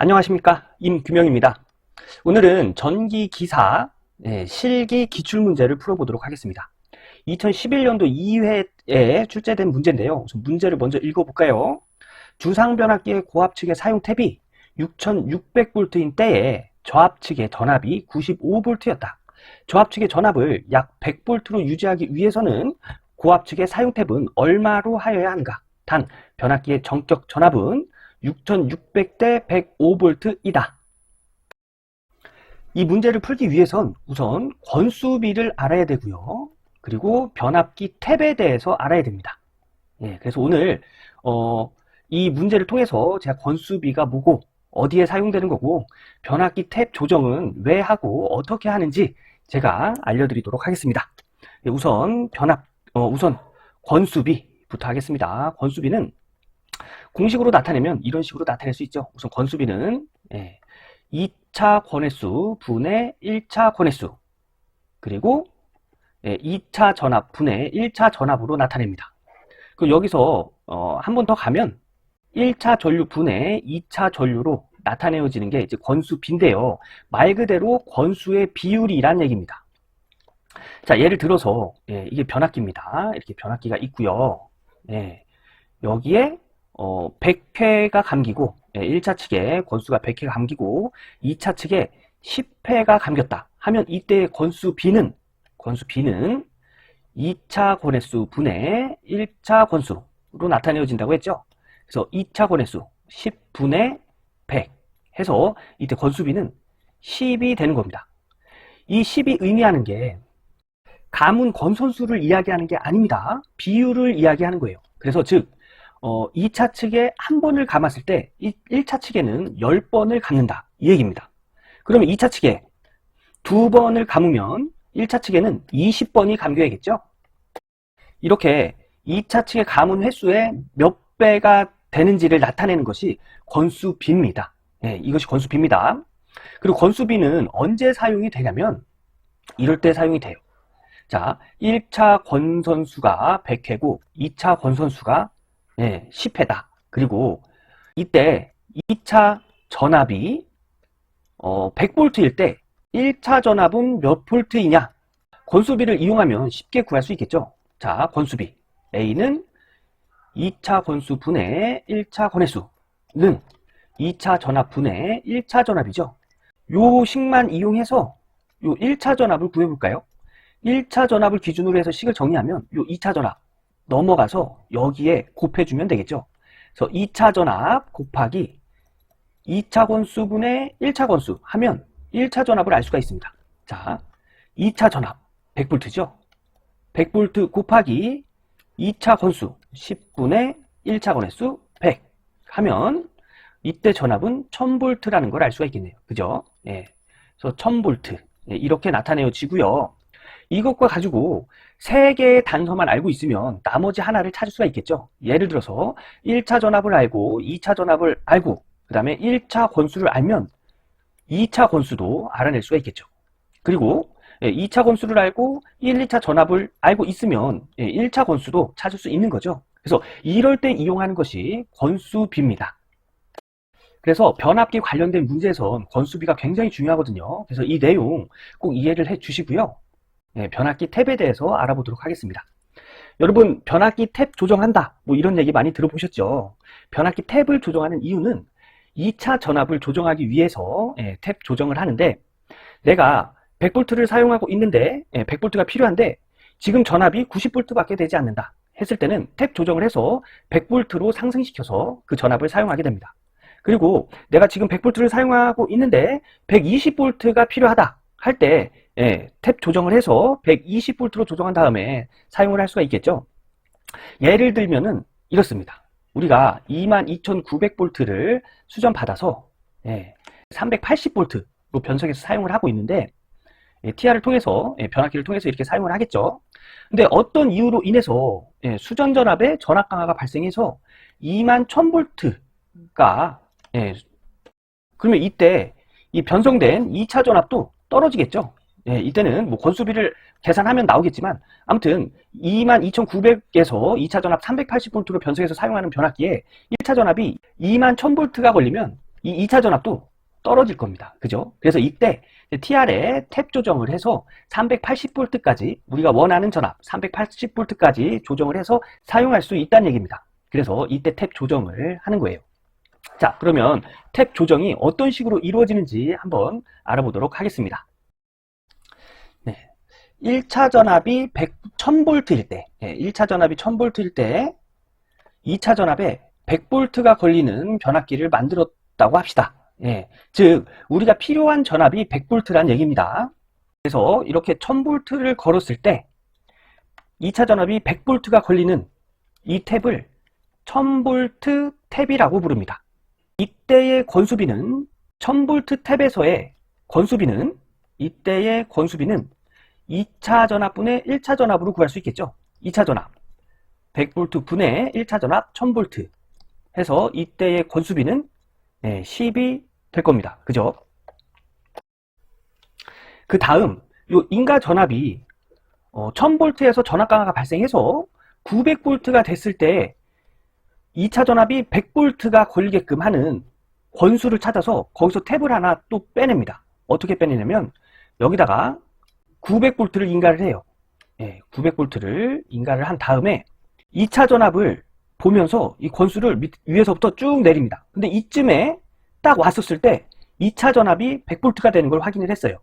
안녕하십니까, 임규명입니다. 오늘은 전기기사 실기 기출문제를 풀어보도록 하겠습니다. 2011년도 2회에 출제된 문제인데요. 우선 문제를 먼저 읽어볼까요? 주상변압기의 고압 측의 사용 탭이 6600V인 때에 저압 측의 전압이 95V였다. 저압 측의 전압을 약 100V로 유지하기 위해서는 고압 측의 사용 탭은 얼마로 하여야 하는가? 단, 변압기의 전격 전압은 6600대 105V이다. 이 문제를 풀기 위해선 우선 권수비를 알아야 되고요. 그리고 변압기 탭에 대해서 알아야 됩니다. 그래서 오늘 이 문제를 통해서 제가 권수비가 뭐고 어디에 사용되는 거고 변압기 탭 조정은 왜 하고 어떻게 하는지 제가 알려드리도록 하겠습니다. 우선 우선 권수비부터 하겠습니다. 권수비는 공식으로 나타내면 이런 식으로 나타낼 수 있죠. 우선 권수비는 2차 권횟수 분의 1차 권횟수 그리고 2차 전압 분의 1차 전압으로 나타냅니다. 그리고 여기서 한 번 더 가면 1차 전류 분의 2차 전류로 나타내어지는 게 이제 권수비인데요. 말 그대로 권수의 비율이란 얘기입니다. 자, 예를 들어서 이게 변압기입니다. 이렇게 변압기가 있고요. 여기에 100회가 감기고 1차 측에 권수가 100회가 감기고 2차 측에 10회가 감겼다 하면 이때 권수비는 2차 권횟수 분의 1차 권수로 나타내어진다고 했죠. 그래서 2차 권횟수 10분의 100 해서 이때 권수비는 10이 되는 겁니다. 이 10이 의미하는 게 가문 권선수를 이야기하는 게 아닙니다. 비율을 이야기하는 거예요. 그래서 즉 2차 측에 한 번을 감았을 때 1차 측에는 10번을 감는다 이 얘기입니다. 그러면 2차 측에 두 번을 감으면 1차 측에는 20번이 감겨야겠죠. 이렇게 2차 측의 감은 횟수의 몇 배가 되는지를 나타내는 것이 권수비입니다. 이것이 권수비입니다. 그리고 권수비는 언제 사용이 되냐면 이럴 때 사용이 돼요. 자, 1차 권선수가 100회고 2차 권선수가 10회다. 그리고 이때 2차 전압이 100V일 때 1차 전압은 몇 볼트이냐? 권수비를 이용하면 쉽게 구할 수 있겠죠. 자, 권수비 A는 2차 권수 분의 1차 권횟수는 2차 전압 분의 1차 전압이죠. 요 식만 이용해서 요 1차 전압을 구해볼까요? 1차 전압을 기준으로 해서 식을 정리하면 요 2차 전압 넘어가서 여기에 곱해주면 되겠죠. 그래서 2차 전압 곱하기 2차 권수분의 1차 권수 하면 1차 전압을 알 수가 있습니다. 자, 2차 전압 100V죠. 100V 곱하기 2차 권수 10분의 1차 권횟수 100 하면 이때 전압은 1000V라는 걸 알 수가 있겠네요. 그죠? 그래서 1000V 이렇게 나타내어지고요. 이것과 가지고 세 개의 단서만 알고 있으면 나머지 하나를 찾을 수가 있겠죠. 예를 들어서 1차 전압을 알고 2차 전압을 알고 그 다음에 1차 권수를 알면 2차 권수도 알아낼 수가 있겠죠. 그리고 2차 권수를 알고 1, 2차 전압을 알고 있으면 1차 권수도 찾을 수 있는 거죠. 그래서 이럴 때 이용하는 것이 권수비입니다. 그래서 변압기 관련된 문제에선 권수비가 굉장히 중요하거든요. 그래서 이 내용 꼭 이해를 해 주시고요. 변압기 탭에 대해서 알아보도록 하겠습니다. 여러분, 변압기 탭 조정한다 뭐 이런 얘기 많이 들어보셨죠. 변압기 탭을 조정하는 이유는 2차 전압을 조정하기 위해서 탭 조정을 하는데 내가 100V를 사용하고 있는데 100V가 필요한데 지금 전압이 90V밖에 되지 않는다 했을 때는 탭 조정을 해서 100V로 상승시켜서 그 전압을 사용하게 됩니다. 그리고 내가 지금 100V를 사용하고 있는데 120V가 필요하다 할 때 탭 조정을 해서 120V로 조정한 다음에 사용을 할 수가 있겠죠. 예를 들면은 이렇습니다. 우리가 22,900V를 수전받아서 380V로 변속해서 사용을 하고 있는데 TR을 통해서 변압기를 통해서 이렇게 사용을 하겠죠. 근데 어떤 이유로 인해서 수전 전압에 전압 강화가 발생해서 21,000V가 그러면 이때 이 변성된 2차 전압도 떨어지겠죠. 이때는 뭐 권수비를 계산하면 나오겠지만 아무튼 22,900에서 2차 전압 380V로 변속해서 사용하는 변압기에 1차 전압이 21,000V가 걸리면 이 2차 전압도 떨어질 겁니다. 그죠? 그래서 이때 TR에 탭 조정을 해서 380V까지 우리가 원하는 전압 380V까지 조정을 해서 사용할 수 있다는 얘기입니다. 그래서 이때 탭 조정을 하는 거예요. 자, 그러면 탭 조정이 어떤 식으로 이루어지는지 한번 알아보도록 하겠습니다. 네. 1차 전압이 1000V일 때, 1차 전압이 1000V일 때 2차 전압에 100V가 걸리는 변압기를 만들었다고 합시다. 즉 우리가 필요한 전압이 100V란 얘기입니다. 그래서 이렇게 1000V를 걸었을 때 2차 전압이 100V가 걸리는 이 탭을 1000V 탭이라고 부릅니다. 이때의 건수비는 1000V 탭에서의 건수비는 이때의 건수비는 2차 전압분의 1차 전압으로 구할 수 있겠죠. 2차 전압 100V 분의 1차 전압 1000V 해서 이때의 건수비는 10이 될 겁니다. 그죠? 그 다음 요 인가 전압이 1000V에서 전압 강화가 발생해서 900V가 됐을 때 2차 전압이 100V가 걸리게끔 하는 권수를 찾아서 거기서 탭을 하나 또 빼냅니다. 어떻게 빼내냐면 여기다가 900V를 인가를 해요. 900V를 인가를 한 다음에 2차 전압을 보면서 이 권수를 위에서부터 쭉 내립니다. 근데 이쯤에 딱 왔었을 때 2차 전압이 100V가 되는 걸 확인을 했어요.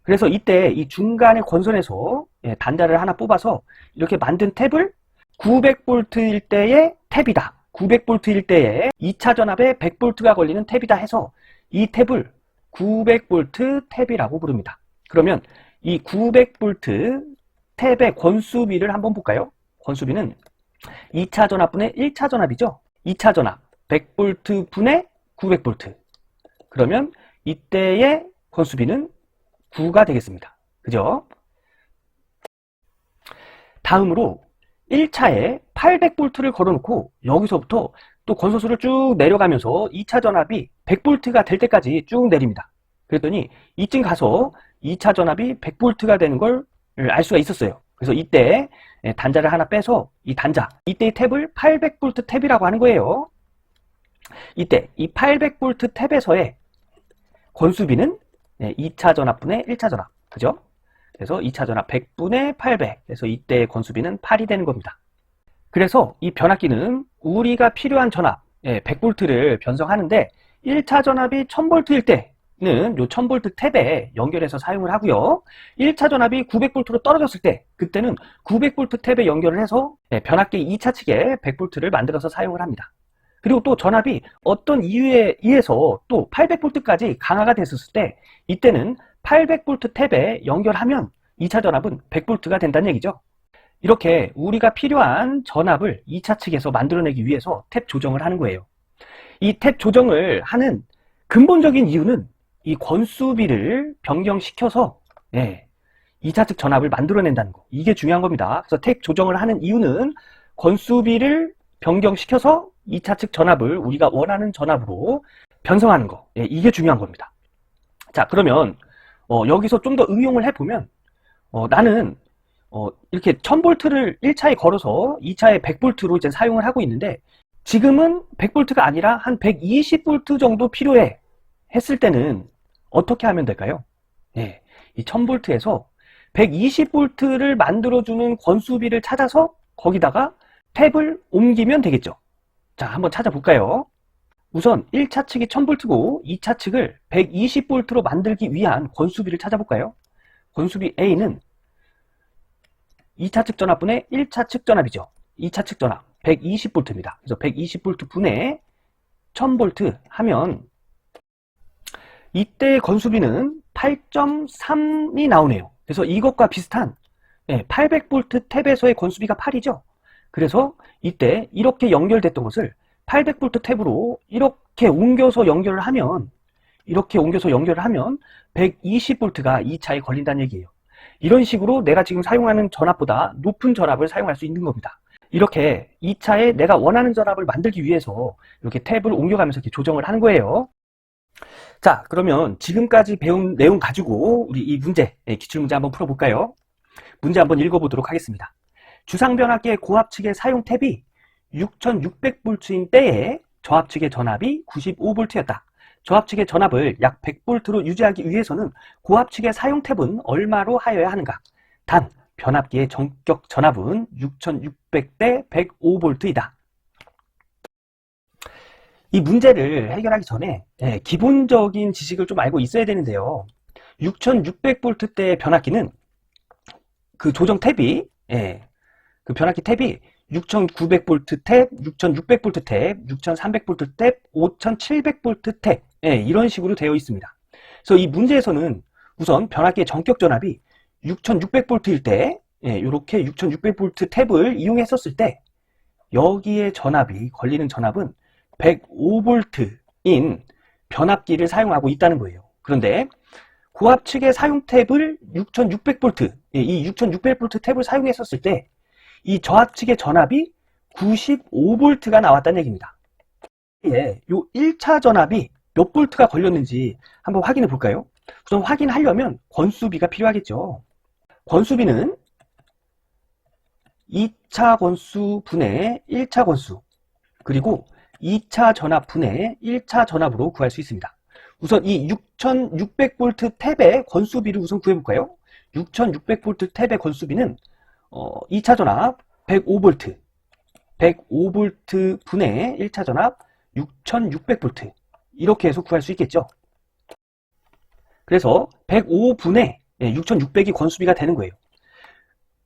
그래서 이때 이 중간의 권선에서 단자를 하나 뽑아서 이렇게 만든 탭을 900V일 때의 탭이다. 900V일 때에 2차 전압에 100V가 걸리는 탭이다 해서 이 탭을 900V 탭이라고 부릅니다. 그러면 이 900V 탭의 권수비를 한번 볼까요? 권수비는 2차 전압분의 1차 전압이죠. 2차 전압 100V 분의 900V. 그러면 이때의 권수비는 9가 되겠습니다. 그죠? 다음으로 1차에 800V를 걸어놓고 여기서부터 또 권소수를 쭉 내려가면서 2차 전압이 100V가 될 때까지 쭉 내립니다. 그랬더니 이쯤 가서 2차 전압이 100V가 되는 걸 알 수가 있었어요. 그래서 이때 단자를 하나 빼서 이 단자, 이때의 탭을 800V 탭이라고 하는 거예요. 이때 이 800V 탭에서의 권수비는 2차 전압분의 1차 전압. 그죠? 그래서 2차 전압 100분의 800. 그래서 이때의 권수비는 8이 되는 겁니다. 그래서 이 변압기는 우리가 필요한 전압 100V를 변성하는데 1차 전압이 1000V일 때는 요 1000V 탭에 연결해서 사용을 하고요. 1차 전압이 900V로 떨어졌을 때 그때는 900V 탭에 연결을 해서 변압기 2차 측에 100V를 만들어서 사용을 합니다. 그리고 또 전압이 어떤 이유에 의해서 또 800V까지 강화가 됐었을 때 이때는 800V 탭에 연결하면 2차 전압은 100V가 된다는 얘기죠. 이렇게 우리가 필요한 전압을 2차 측에서 만들어내기 위해서 탭 조정을 하는 거예요. 이 탭 조정을 하는 근본적인 이유는 이 권수비를 변경시켜서 2차 측 전압을 만들어낸다는 거. 이게 중요한 겁니다. 그래서 탭 조정을 하는 이유는 권수비를 변경시켜서 2차 측 전압을 우리가 원하는 전압으로 변성하는 거. 이게 중요한 겁니다. 자, 그러면 여기서 좀 더 응용을 해보면 나는 이렇게 1000V를 1차에 걸어서 2차에 100V로 이제 사용을 하고 있는데 지금은 100V가 아니라 한 120V 정도 필요해 했을 때는 어떻게 하면 될까요? 이 1000V에서 120V를 만들어주는 권수비를 찾아서 거기다가 탭을 옮기면 되겠죠. 자, 한번 찾아볼까요? 우선 1차 측이 1000V고 2차 측을 120V로 만들기 위한 권수비를 찾아볼까요? 권수비 A는 2차 측 전압분의 1차 측 전압이죠. 2차 측 전압 120V입니다. 그래서 120V 분의 1000V 하면 이때 건수비는 8.3이 나오네요. 그래서 이것과 비슷한 800V 탭에서의 건수비가 8이죠. 그래서 이때 이렇게 연결됐던 것을 800V 탭으로 이렇게 옮겨서 연결을 하면 120V가 2차에 걸린다는 얘기예요. 이런 식으로 내가 지금 사용하는 전압보다 높은 전압을 사용할 수 있는 겁니다. 이렇게 2차에 내가 원하는 전압을 만들기 위해서 이렇게 탭을 옮겨가면서 이렇게 조정을 하는 거예요. 자, 그러면 지금까지 배운 내용 가지고 우리 이 문제, 기출문제 한번 풀어볼까요? 문제 한번 읽어보도록 하겠습니다. 주상변압기의 고압 측의 사용 탭이 6600V인 때에 저압 측의 전압이 95V였다. 저압측의 전압을 약 100V로 유지하기 위해서는 고압측의 사용 탭은 얼마로 하여야 하는가? 단, 변압기의 전격 전압은 6600대 105V이다. 이 문제를 해결하기 전에 기본적인 지식을 좀 알고 있어야 되는데요. 6600V대 변압기는 그 조정 탭이 그 변압기 탭이 6900V 탭, 6600V 탭, 6300V 탭, 5700V 탭 이런 식으로 되어 있습니다. 그래서 이 문제에서는 우선 변압기의 전격 전압이 6600V일 때 이렇게 6600V 탭을 이용했었을 때 여기에 전압이 걸리는 전압은 105V인 변압기를 사용하고 있다는 거예요. 그런데 고압측의 사용 탭을 6600V, 이 6600V 탭을 사용했었을 때 이 저압측의 전압이 95V가 나왔다는 얘기입니다. 요 1차 전압이 몇 볼트가 걸렸는지 한번 확인해 볼까요? 우선 확인하려면 권수비가 필요하겠죠. 권수비는 2차 권수 분의 1차 권수 그리고 2차 전압 분의 1차 전압으로 구할 수 있습니다. 우선 이 6600V 탭의 권수비를 우선 구해볼까요? 6600V 탭의 권수비는 2차 전압 105V, 105V 분의 1차 전압 6600V 이렇게 해서 구할 수 있겠죠. 그래서 105분의 6600이 권수비가 되는 거예요.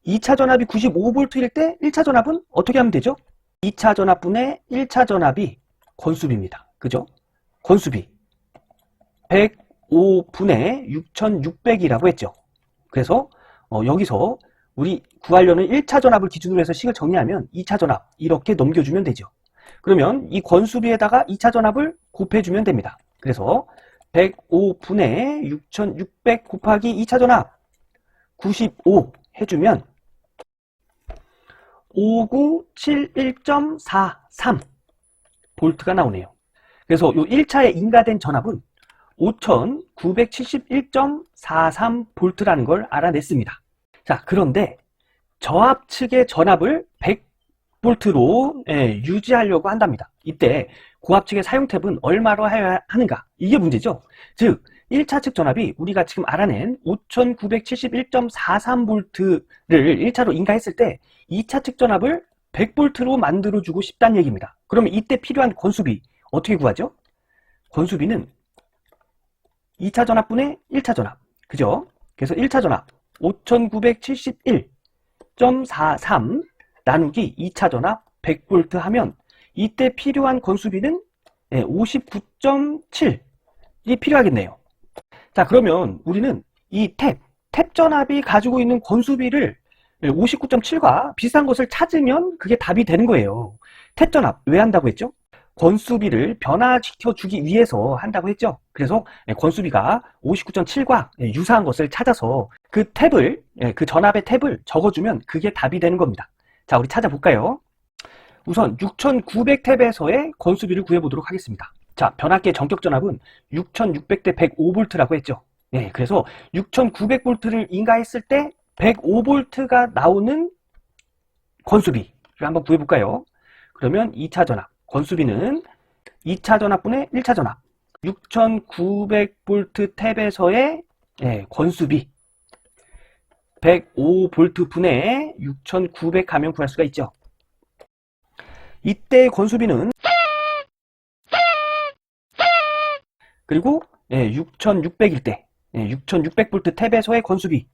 2차 전압이 95V일 때 1차 전압은 어떻게 하면 되죠? 2차 전압분의 1차 전압이 권수비입니다. 그죠? 권수비 105분의 6600이라고 했죠. 그래서 여기서 우리 구하려는 1차 전압을 기준으로 해서 식을 정리하면 2차 전압 이렇게 넘겨주면 되죠. 그러면 이 권수비에다가 2차 전압을 곱해주면 됩니다. 그래서 105분의 6600 곱하기 2차 전압 95 해주면 5971.43 볼트가 나오네요. 그래서 요 1차에 인가된 전압은 5971.43 볼트라는 걸 알아냈습니다. 자, 그런데 저압측의 전압을 100V로 유지하려고 한답니다. 이때 고압측의 사용 탭은 얼마로 해야 하는가? 이게 문제죠. 즉 1차 측 전압이 우리가 지금 알아낸 5971.43V를 1차로 인가했을 때 2차 측 전압을 100V로 만들어주고 싶다는 얘기입니다. 그러면 이때 필요한 권수비 어떻게 구하죠? 권수비는 2차 전압분의 1차 전압. 그죠? 그래서 1차 전압 5971.43 나누기 2차 전압 100V 하면 이때 필요한 권수비는 59.7이 필요하겠네요. 자, 그러면 우리는 이 탭 전압이 가지고 있는 권수비를 59.7과 비슷한 것을 찾으면 그게 답이 되는 거예요. 탭 전압 왜 한다고 했죠? 권수비를 변화시켜 주기 위해서 한다고 했죠. 그래서 권수비가 59.7과 유사한 것을 찾아서 그 탭을, 그 전압의 탭을 적어주면 그게 답이 되는 겁니다. 자, 우리 찾아볼까요? 우선 6900 탭에서의 권수비를 구해보도록 하겠습니다. 자, 변압기의 전격 전압은 6600대 105V라고 했죠. 그래서 6900V를 인가했을 때 105V가 나오는 권수비를 한번 구해볼까요? 그러면 2차 전압. 권수비는 2차 전압분의 1차 전압 6900V 탭에서의 권수비 105V 분의 6900 하면 구할 수가 있죠. 이때 권수비는 그리고 6600일 때 6600V 탭에서의 권수비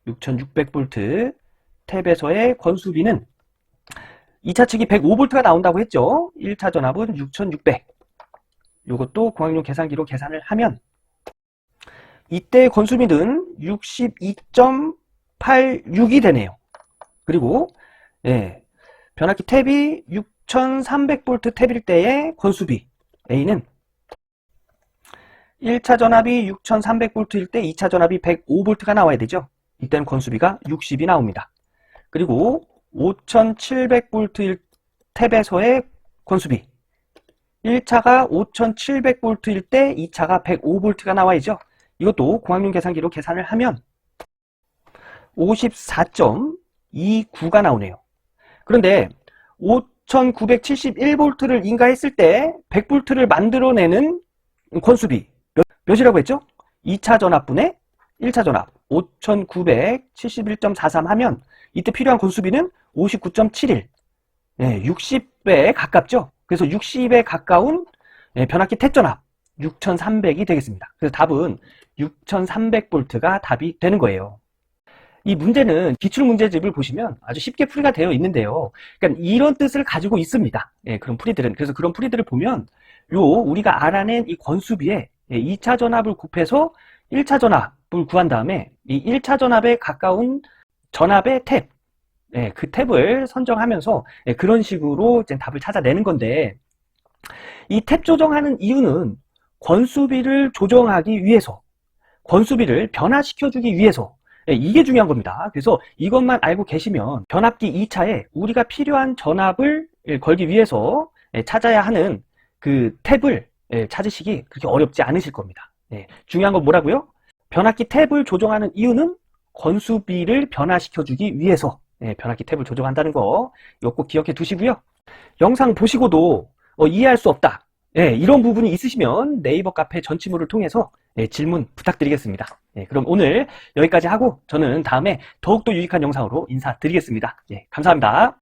6600V 탭에서의 권수비는 2차 측이 105V가 나온다고 했죠. 1차 전압은 6600. 이것도 공학용 계산기로 계산을 하면 이때 권수비는 62.86이 되네요. 그리고 변압기 탭이 6300V 탭일 때의 권수비 A는 1차 전압이 6300V일 때 2차 전압이 105V가 나와야 되죠. 이때는 권수비가 60이 나옵니다. 그리고 5700V 탭에서의 권수비 1차가 5700V일 때 2차가 105V가 나와야죠. 이것도 공학용 계산기로 계산을 하면 54.29가 나오네요. 그런데 5971V를 인가했을 때 100V를 만들어내는 권수비 몇이라고 했죠? 2차 전압분의 1차 전압 5971.43 하면 이때 필요한 권수비는 59.71, 60배에 가깝죠? 그래서 60에 가까운 변압기 탭전압 6300이 되겠습니다. 그래서 답은 6300V가 답이 되는 거예요. 이 문제는 기출문제집을 보시면 아주 쉽게 풀이가 되어 있는데요. 그러니까 이런 뜻을 가지고 있습니다. 그런 풀이들은. 그래서 그런 풀이들을 보면 우리가 알아낸 이 권수비에 2차 전압을 곱해서 1차 전압을 구한 다음에 이 1차 전압에 가까운 전압의 탭, 그 탭을 선정하면서 그런 식으로 이제 답을 찾아내는 건데, 이 탭 조정하는 이유는 권수비를 조정하기 위해서, 권수비를 변화시켜주기 위해서, 이게 중요한 겁니다. 그래서 이것만 알고 계시면 변압기 2차에 우리가 필요한 전압을 걸기 위해서 찾아야 하는 그 탭을 찾으시기 그렇게 어렵지 않으실 겁니다. 중요한 건 뭐라고요? 변압기 탭을 조정하는 이유는 권수비를 변화시켜주기 위해서 변압기 탭을 조정한다는 거 이거 꼭 기억해 두시고요. 영상 보시고도 이해할 수 없다, 이런 부분이 있으시면 네이버 카페 전치물을 통해서 질문 부탁드리겠습니다. 그럼 오늘 여기까지 하고 저는 다음에 더욱더 유익한 영상으로 인사드리겠습니다. 감사합니다.